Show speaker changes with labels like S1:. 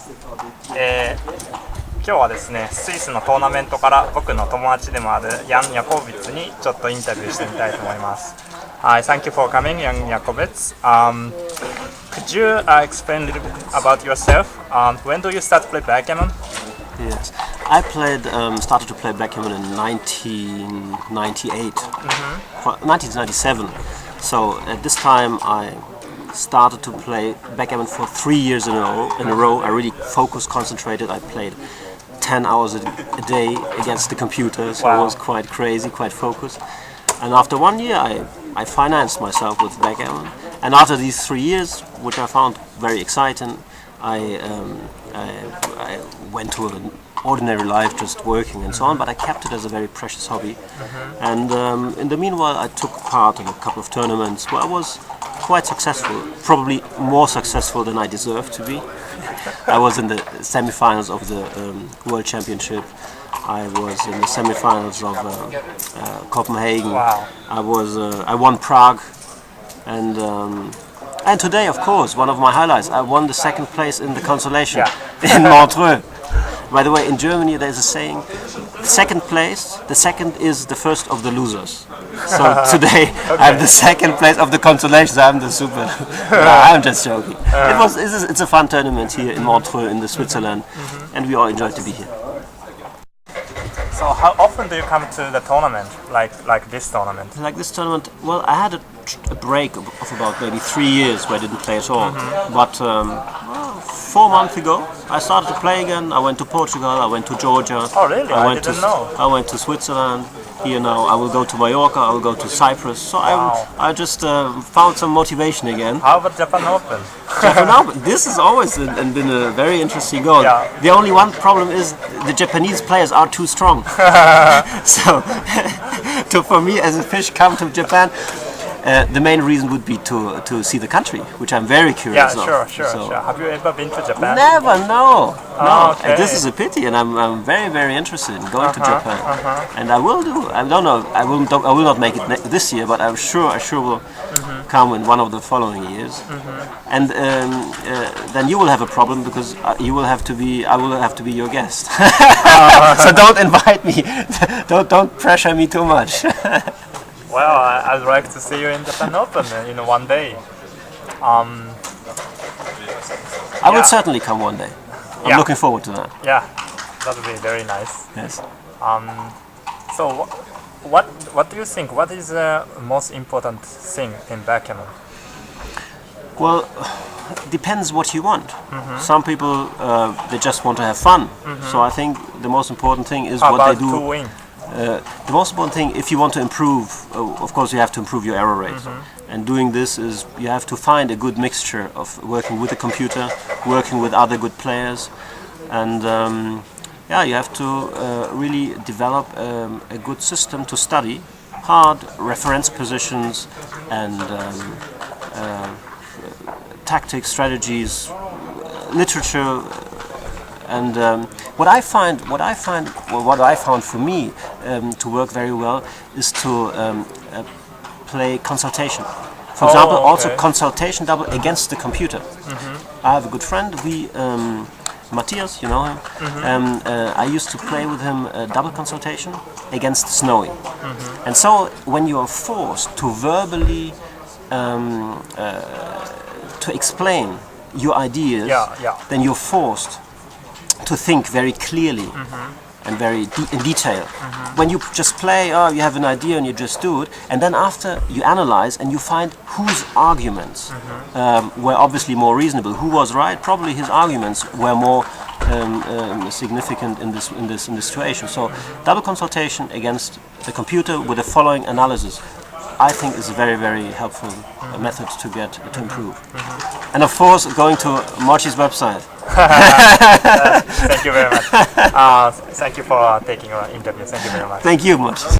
S1: 今日はですね、スイスのトーナメントから僕の友達でもあるヤン・ヤコビッツにちょっとインタビューしてみたいと思います。Thank you for coming, Jan Jacobowitz. Could you explain a little bit about yourself? When do you start to play backgammon?
S2: Yes, I started to play backgammon in 1998, 1997. So at this time I started to play backgammon for 3 years in a row. I really focused, concentrated. I played 10 hours a day against the computer, so it was quite crazy, quite focused. And after 1 year I financed myself with backgammon. And after these 3 years, which I found very exciting, I went to an ordinary life, just working and so on, but I kept it as a very precious hobby. And in the meanwhile, I took part in a couple of tournaments where I was quite successful, probably more successful than I deserved to be. I was in the semi-finals of the World Championship. I was in the semi-finals of Copenhagen.
S1: Wow.
S2: I won Prague, and today, of course, one of my highlights. I won the second place in the consolation in Montreux. By the way, in Germany there's a saying: second place, the second is the first of the losers. So today I have the second place of the consolations. I'm the super. I'm just joking. It's a fun tournament here in Montreux in Switzerland, and we all enjoy to be here.
S1: So how often do you come to the tournament, like this tournament?
S2: Like this tournament, well, I had a break of about maybe 3 years where I didn't play at all. But 4 months ago, I started to play again. I went to Portugal, I went to Georgia.
S1: Oh really? I didn't know.
S2: I went to Switzerland. Here now, I will go to Mallorca, I will go to Cyprus. So I just found some motivation again.
S1: How about Japan Open?
S2: Japan Open. This has always been a very interesting goal.
S1: Yeah.
S2: The only one problem is the Japanese players are too strong. So, for me as a fish come to Japan, the main reason would be to see the country, which I'm very curious of.
S1: Yeah, sure. Have you ever been to Japan?
S2: Never, no.
S1: Okay.
S2: This is a pity, and I'm very, very interested in going to Japan. And I will do. I don't know. I will not make it this year, but I sure will come in one of the following years. And then you will have a problem because I will have to be your guest. So don't invite me. Don't pressure me too much.
S1: Well, I'd like to see you in Japan Open in one day.
S2: I will certainly come one day. I'm looking forward to that.
S1: Yeah, that would be very nice.
S2: Yes.
S1: So, what do you think? What is the most important thing in backgammon?
S2: Well, depends what you want. Some people they just want to have fun. So I think the most important thing is what they do.
S1: To win?
S2: The most important thing, if you want to improve, of course you have to improve your error rate. And doing this is, you have to find a good mixture of working with the computer, working with other good players, and you have to really develop a good system to study hard reference positions and tactics, strategies, literature. And what I found for me to work very well is to play consultation. For example, also consultation double against the computer. I have a good friend, Matthias, you know him. I used to play with him double consultation against Snowy. And so when you are forced to verbally to explain your ideas, then you're forced to think very clearly and very in detail. When you just play, you have an idea and you just do it, and then after you analyze and you find whose arguments were obviously more reasonable, who was right. Probably his arguments were more significant in this situation. So double consultation against the computer with the following analysis, I think is a very, very helpful method to improve. And of course, going to Mochi's website.
S1: Thank you very much. Thank you for taking our interview. Thank you very much.
S2: Thank you, Mochi.